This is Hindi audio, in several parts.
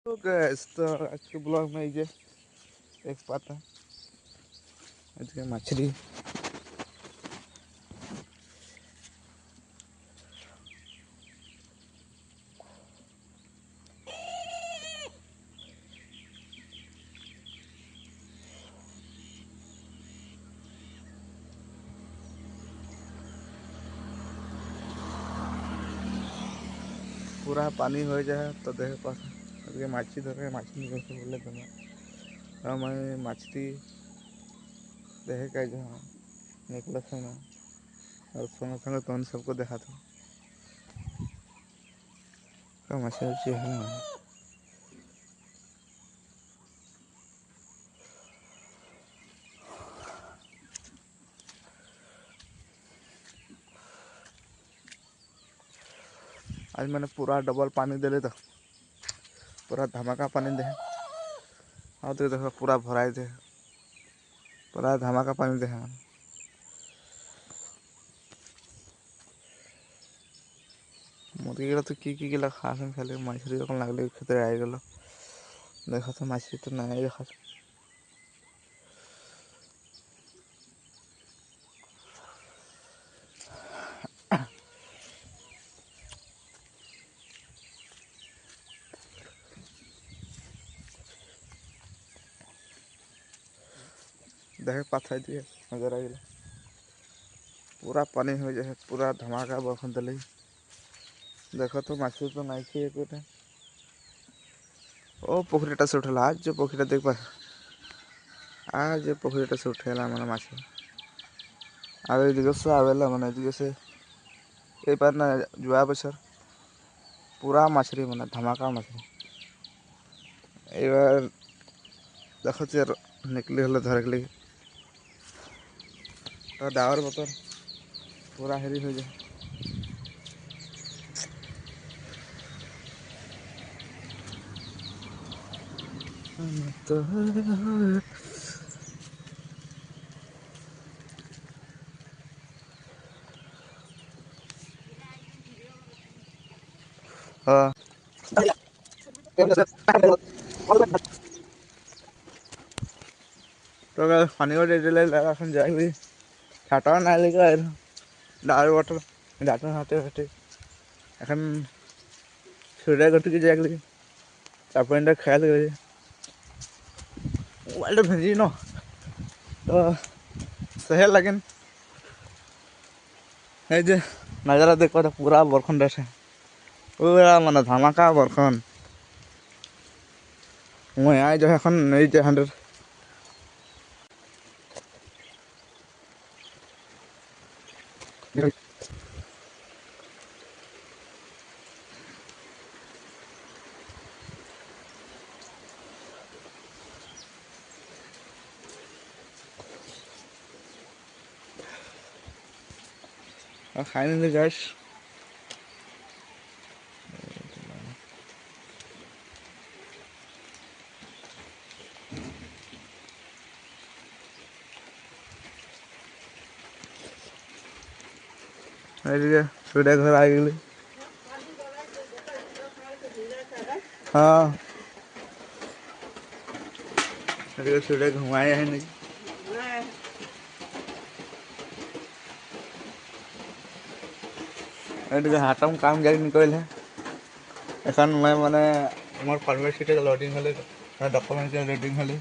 तो गैस तो आज के ब्लॉग में ये देख पाता आज के मछली पूरा पानी हो जाए तो देख पाता आज के मछली धरे मछली कैसे बोले तुम्हें मैं मछली देख का जहाँ निकला था ना और संग संग तो सबको देखा था का मछली उछली है ना आज मैंने पूरा डबल पानी दे ले था पूरा धमाका पानी दे और तो देखो पूरा भराई थे पूरा धमाका पानी दे मुर्गी तो की गला खास खाली मछली कौन लगले खेते आई गल देखा तो मछली तो नहीं देखा देख पाथा दिए नजर आ गया पूरा पानी हो जाए पूरा धमाका बरखन दिले देखो तो मछली तो नहीं किए कोटे ओ पोखरीटा से उठेला आज जो पोखरीटा देख पा आज जो पोखरीटा से उठेला मैंने मछली आगे दिगो से आवेला मैंने दिगो से ये बार ना जुआ बचर पूरा मछली मैंने धमाका मछली ये बार देखो यार निकली हलो धर के लिए तो डावर बतर पूरा हेरी हो जाए तो हाँ तो पानी को दे दिले এখন যাইবি ছাটাও না লেগে ডাল বটল ডাটা হাতে হাতে এখন সূর্য গতিকে যাইলি তারপর এটা খেয়াল করে মোবাইলটা ভেজি ন তো সেহেল লাগেন এই যে নাজারা দেখো পুরা বরখন দেশে পুরা মানে ধামাকা বরখন মই আই যে এখন এই যে 100 খাই নিলে গাইস এইদিকে সূর্য ঘর আই গেলি हाँ सूर्य घुमाए है नहीं हाथम काम जाए निकल है এখন मैं मैंने मोर फार्मेसी लोडिंग हले डॉक्यूमेंट लोडिंग हले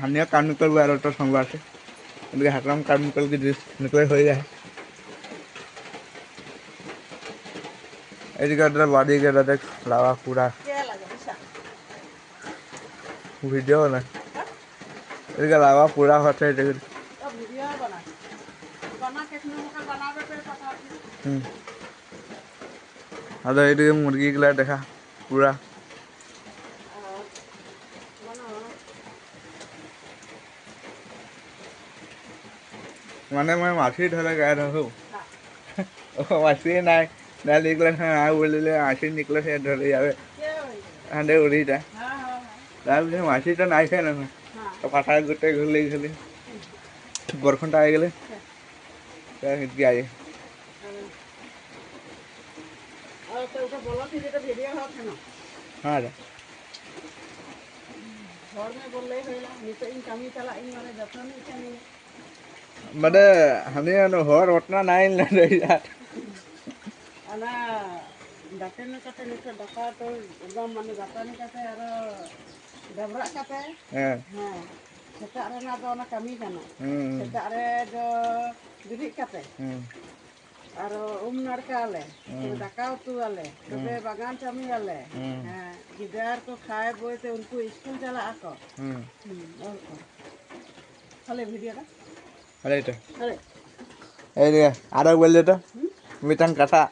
हानिया काम निकल बार तो सोमवार से हाथम काम निकल के निकल हो जाए एदिके बाड़ी के देख लावा पूरा वीडियो ना एदिके लावा पूरा होते देख अरे ये मुर्गी गला देखा पूरा माने मैं माछी धरे गए रहूं माछी ना ना निकले आ बोले माछी निकले से धरे जावे आंदे उड़ी जा दाल में माछी तो नहीं है ना तो फाटा गुटे घुले घुले बरखंटा आ गले क्या हिट गया ये हाँ रे मैंने हमें हर उतना नहीं ले रही यार नाड़काले दाका उतुआले तबे बागान चामियाले गिदार को खाए बोते उनको स्कूल चला आको हले वीडियो का अरे तो हले ये आरो बोल दे तो मिटन कथा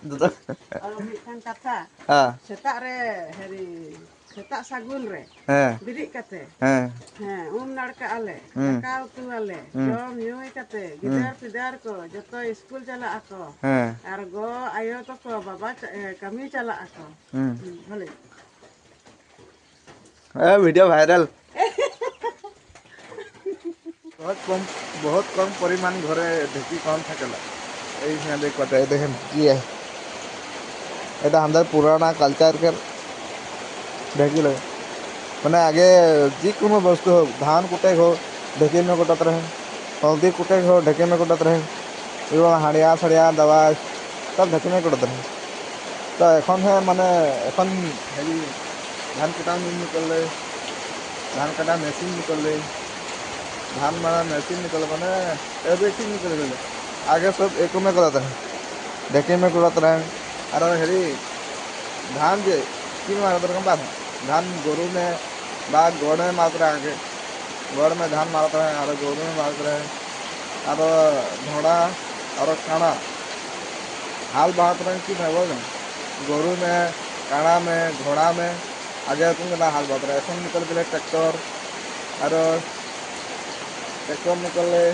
तो और मिठान कथा हाँ सेता रे हेरी सेता सागुन रे हाँ बिरी कते हाँ नाड़का आले दाका उतुआले जम यूई कते गिदार पिदार को जतो स्कूल चला आको हाँ और गो आयो तो को बाबा कमी चला आको हले वीडियो वायरल बहुत कम परिमाण घरे ढेकी कम थकेला ये देख पाते हैं देखें ये है এটা আমাদের পুরানা কালচারকের ঢেকি लगे मैंने आगे जिको वस्तु हो धान कुटे हो ढेकी में कुटत रहे हल्दी कुटे हो ढेकी में कुटत रहे एवं हाड़िया साड़िया दवा सब ढेकी में कुटत रहे तो एन है माने एन हेरी धान कटा निकल धान कटा मेसिन निकल धान मारा मेसिन निकल माने एवरीथिंग निकल गए आगे सब एक में करत रहे ढेकी में करत रहे और हेरी धान जे कि मारत रहे बात धान गोरु में बा गड़ में मारत रहे आगे गड़ में धान मारत रहे और गोरु में मारत रहे और घोड़ा और काना हाल बात रहे कि मैं बोल गोरु में काना में घोड़ा में आगे तुम हाल बात रहे एन निकल गए ट्रैक्टर और ट्रैक्टर निकले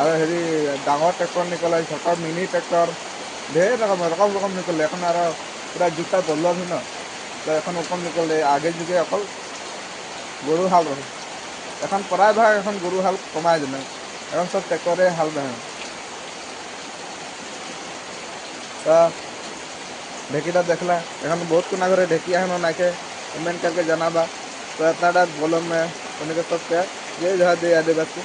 और हेरी डांगर ट्रैक्टर निकले छोटा मिनी ट्रैक्टर ढेर रकम रकम निकले और पूरा जुटा बदल न तो एन कम निकले आगे जुगे अकल गरु हाल रहे एन प्राय भाग एन गरु हाल कमाय जाने एन सब ट्रैक्टरे हाल रहे तो ढेकीटा देखला एन बहुत कोना घरे ढेकी है नाके कमेंट करके जनाबा तो इतना बोलो में उन्हें सबसे जय जहाँ दे आदिवासी।